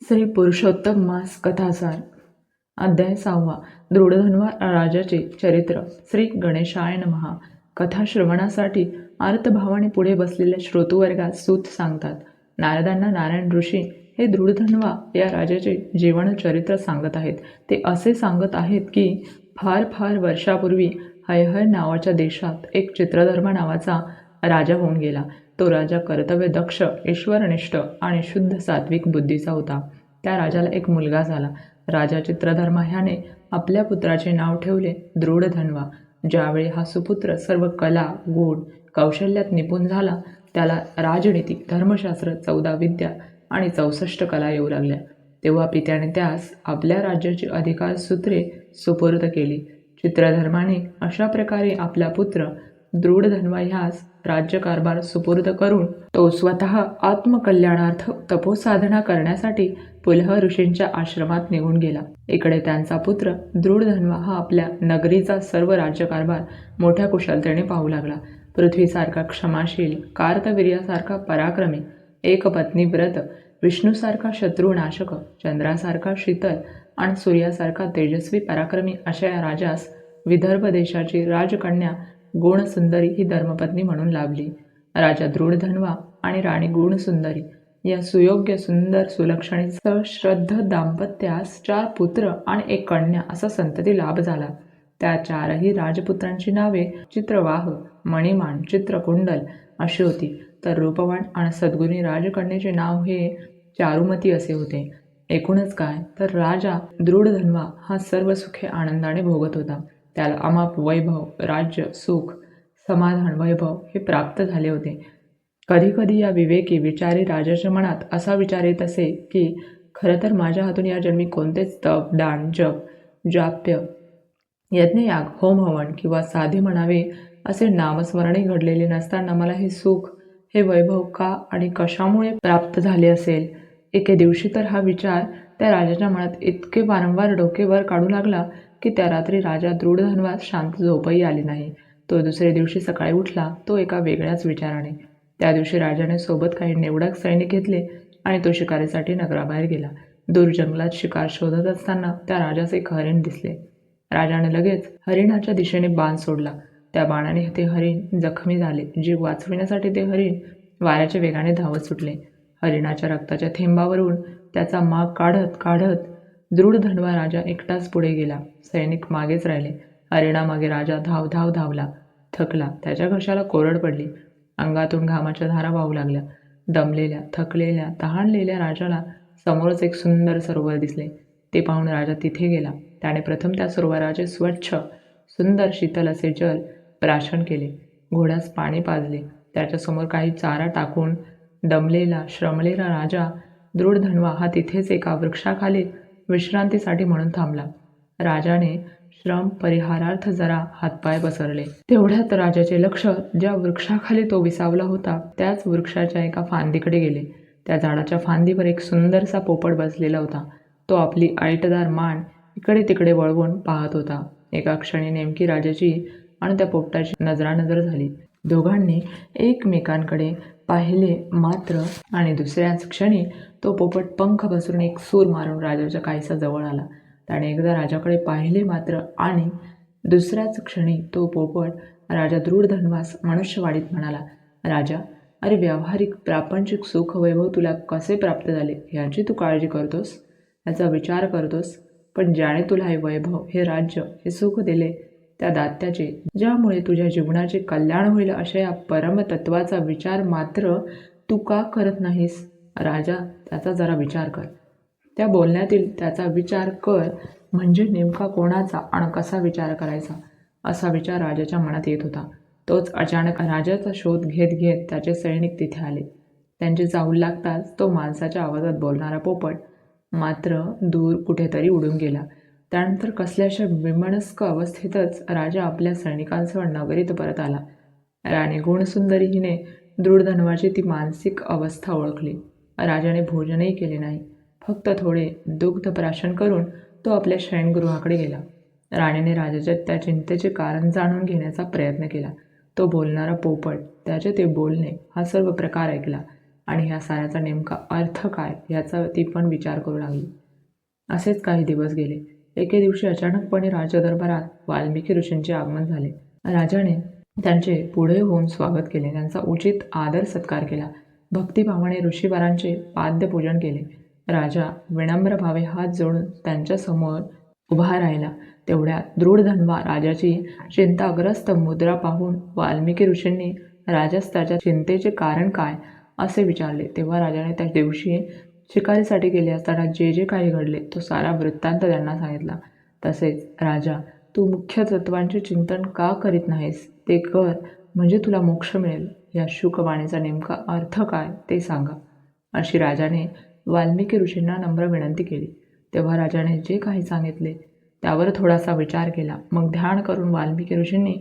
श्री पुरुषोत्तम मास कथासार अध्याय 6 दृढधन्वा राजाचे चरित्र. श्री गणेशाय नमः. कथा श्रवणासाठी अर्थभावाने पुढे बसलेल्या श्रोतृवर्गास सूत सांगतात. नारदांना नारायण ऋषी हे दृढधन्वा या राजाचे जीवन चरित्र सांगत आहेत. ते असे सांगत आहेत की फार फार वर्षापूर्वी हयहय नावाच्या देशात एक चित्रधर्मा नावाचा राजा होऊन गेला. तो राजा कर्तव्यदक्ष, ईश्वरनिष्ठ आणि शुद्ध सात्विक बुद्धीचा होता. त्या राजाला एक मुलगा झाला. राजा चित्रधर्मा ह्याने आपल्या पुत्राचे नाव ठेवले दृढधन्वा. ज्यावेळी हा सुपुत्र सर्व कला, गुण, कौशल्यात निपुण झाला, त्याला राजनीती, धर्मशास्त्र, 14 विद्या आणि 64 कला येऊ लागल्या. तेव्हा पित्याने त्यास आपल्या राज्याची अधिकार सूत्रे सुपूर्द केली. चित्रधर्माने अशा प्रकारे आपला पुत्र दृढधन्वा ह्यास राज्यकारभार सुपूर्द करून तो स्वतः आत्मकल्याणार्थ तपोसाधना करण्यासाठी पुलह ऋषींच्या आश्रमात निघून गेला. इकडे त्यांचा पुत्र दृढधन्वा हा आपल्या नगरीचा सर्व राज्यकारभार मोठ्या कुशलतेने पाहू लागला. पृथ्वीसारखा क्षमाशील, कार्तवीर्यासारखा पराक्रमी, एकपत्नी व्रत, विष्णूसारखा शत्रुनाशक, चंद्रासारखा शीतल आणि सूर्यासारखा तेजस्वी पराक्रमी अशा या राजास विदर्भ देशाची राजकन्या गुणसुंदरी ही धर्मपत्नी म्हणून लाभली. राजा दृढधन्वा आणि राणी गुणसुंदरी या सुयोग्य, सुंदर, सुलक्षणी, सश्रद्ध दाम्पत्यास 4 पुत्र आणि 1 कन्या असा संतती लाभ झाला. त्या 4ही राजपुत्रांची नावे चित्रवाह, मणिमान, चित्रकुंडल अशी होती. तर रूपवान आणि सद्गुणी राजकन्येचे नाव हे चारुमती असे होते. एकूणच काय तर राजा दृढधन्वा हा सर्व सुखे आनंदाने भोगत होता. त्याला अमाप वैभव, राज्य, सुख, समाधान, वैभव हे प्राप्त झाले होते. कधी कधी या विवेकी विचारी राजाच्या मनात असा विचार येत असे की खरं तर माझ्या हातून या जन्मी कोणतेच तप, दान, जप, जाप्य, यज्ञयाग, होम हवन किंवा साधे म्हणावे असे नामस्मरणही घडलेले नसताना मला हे सुख, हे वैभव का आणि कशामुळे प्राप्त झाले असेल. एके दिवशी तर हा विचार त्या राजाच्या मनात इतके वारंवार डोके वर काढू लागला की त्या रात्री राजा दृढधन्वास शांत झोपही आली नाही. तो दुसऱ्या दिवशी सकाळी उठला, तो एका वेगळ्याच विचाराने. त्या दिवशी राजाने सोबत काही निवडक सैनिक घेतले आणि तो शिकारीसाठी नगराबाहेर गेला. दूर जंगलात शिकार शोधत असताना त्या राजास एक हरिण दिसले. राजाने लगेच हरिणाच्या दिशेने बाण सोडला. त्या बाणाने ते हरिण जखमी झाले. जीव वाचविण्यासाठी ते हरिण वाऱ्याच्या वेगाने धावत सुटले. हरिणाच्या रक्ताच्या थेंबावरून त्याचा माग काढत काढत दृढधन्वा राजा एकटाच पुढे गेला. सैनिक मागेच राहिले. हरिणामागे राजा धाव धाव धावला. थकला. त्याच्या घशाला कोरड पडली. अंगातून घामाच्या धारा वाहू लागल्या. दमलेल्या, थकलेल्या, तहानलेल्या राजाला समोरच एक सुंदर सरोवर दिसले. ते पाहून राजा तिथे गेला. त्याने प्रथम त्या सरोवराचे स्वच्छ, सुंदर, शीतल असे जल प्राशन केले. घोड्यास पाणी पाजले. त्याच्यासमोर काही चारा टाकून दमलेला, श्रमलेला राजा दृढधन्वा हा तिथेच एका वृक्षाखाली विश्रांतीसाठी म्हणून थांबला. राजाने श्रम परिहारार्थ जरा हातपाय पसरले. तेवढ्यात राजाचे लक्ष ज्या वृक्षाखाली तो विसावला होता त्याच वृक्षाच्या एका फांदीकडे गेले. त्या झाडाच्या फांदीवर एक सुंदरसा पोपट बसलेला होता. तो आपली ऐटदार मान इकडे तिकडे वळवून पाहत होता. एका क्षणी नेमकी राजाची आणि त्या पोपटाची नजरानजर झाली. दोघांनी एकमेकांकडे पाहिले मात्र आणि दुसऱ्याच क्षणी तो पोपट पंख पसरून एक सूर मारून राजाच्या काहीसा जवळ आला. त्याने एकदा राजाकडे पाहिले मात्र आणि दुसऱ्याच क्षणी तो पोपट राजा दृढधन्वास मनुष्यवाडीत म्हणाला, राजा, अरे व्यावहारिक प्रापंचिक सुख वैभव तुला कसे प्राप्त झाले ह्याची तू काळजी करतोस, याचा विचार करतोस. पण ज्याने तुला हे वैभव, हे राज्य, हे सुख दिले त्या दात्याचे, ज्यामुळे तुझ्या जीवनाचे कल्याण होईल अशा या परमतत्वाचा विचार मात्र तू का करत नाहीस? राजा, त्याचा जरा विचार कर. त्या बोलण्यातील त्याचा विचार कर म्हणजे नेमका कोणाचा आणि कसा विचार करायचा असा विचार राजाच्या मनात येत होता. तोच अचानक राजाचा शोध घेत घेत त्याचे सैनिक तिथे आले. त्यांचे चाहूल लागताच तो माणसाच्या आवाजात बोलणारा पोपट मात्र दूर कुठेतरी उडून गेला. त्यानंतर कसल्याशा विमनस्क अवस्थेतच राजा आपल्या सैनिकांसह नगरीत परत आला. राणी गुणसुंदरी हिने दृढधन्वाची ती मानसिक अवस्था ओळखली. राजाने भोजनही केले नाही. फक्त थोडे दुग्ध प्राशन करून तो आपल्या शयनगृहाकडे गेला. राणीने राजाच्या त्या चिंतेचे कारण जाणून घेण्याचा प्रयत्न केला. तो बोलणारा पोपट, त्याचे ते बोलणे, हा सर्व प्रकार ऐकला आणि ह्या साऱ्याचा नेमका अर्थ काय याचा ती पण विचार करू लागली. असेच काही दिवस गेले. एके दिवशी अचानकपणे राजदरबारात वाल्मिकी ऋषींचे आगमन झाले. राजाने त्यांचे पुढे होऊन स्वागत केले. त्यांचा उचित आदर सत्कार केला. भक्तिभावाने ऋषीवरांचे पाद्यपूजन केले. राजा विनम्र भावे हात जोडून त्यांच्यासमोर उभा राहिला. तेवढ्यात दृढधन्वा राजाची चिंताग्रस्त मुद्रा पाहून वाल्मिकी ऋषींनी राजास त्याच्या चिंतेचे कारण काय असे विचारले. तेव्हा राजाने त्या दिवशी शिकारीसाठी गेले असताना जे जे काही घडले तो सारा वृत्तांत त्यांना सांगितला. तसेच, राजा, तू मुख्य तत्वांचे चिंतन का करीत नाहीस ते कर, म्हणजे तुला मोक्ष मिळेल. या शुकवाणीचा नेमका अर्थ काय ते सांगा, अशी राजाने वाल्मिकी ऋषींना नम्र विनंती केली. तेव्हा राजाने जे काही सांगितले त्यावर थोडासा विचार केला. मग ध्यान करून वाल्मिकी ऋषींनी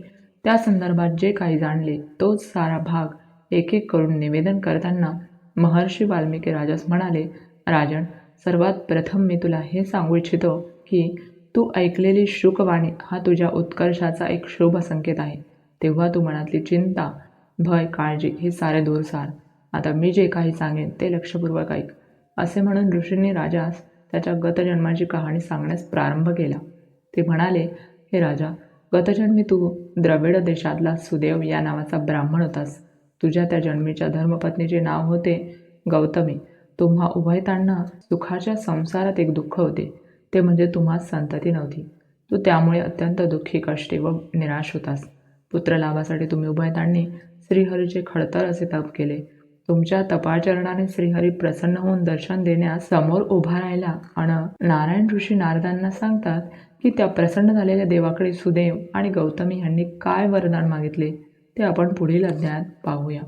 त्या संदर्भात जे काही जाणले तोच सारा भाग एक एक करून निवेदन करताना महर्षी वाल्मिकी राजास म्हणाले, राजन, सर्वात प्रथम मी तुला हे सांगू इच्छितो की तू ऐकलेली शुकवाणी हा तुझ्या उत्कर्षाचा एक शुभ संकेत आहे. तेव्हा तू मनातली चिंता, भय, काळजी हे सारे दूर सार. आता मी जे काही सांगेन ते लक्षपूर्वक ऐक. असे म्हणून ऋषींनी राजास त्याच्या गतजन्माची कहाणी सांगण्यास प्रारंभ केला. ते म्हणाले, हे राजा, गतजन्मी तू द्रविड देशातला सुदेव या नावाचा ब्राह्मण होतास. तुझ्या त्या जन्मीच्या धर्मपत्नीचे नाव होते गौतमी. तुम्हा उभयतांना सुखाच्या संसारात एक दुःख होते, ते म्हणजे तुम्हास संतती नव्हती. तू त्यामुळे अत्यंत दुःखी, कष्टी व निराश होतास. पुत्रलाभासाठी तुम्ही उभयतांनी श्रीहरीचे खडतर असे तप केले. तुमच्या तपाचरणाने श्रीहरी प्रसन्न होऊन दर्शन देण्यास समोर उभा राहिला आणि नारायण ऋषी नारदांना सांगतात की त्या प्रसन्न झालेल्या देवाकडे सुदेव आणि गौतमी यांनी काय वरदान मागितले ते आपण पुढील अध्यायात पाहूया.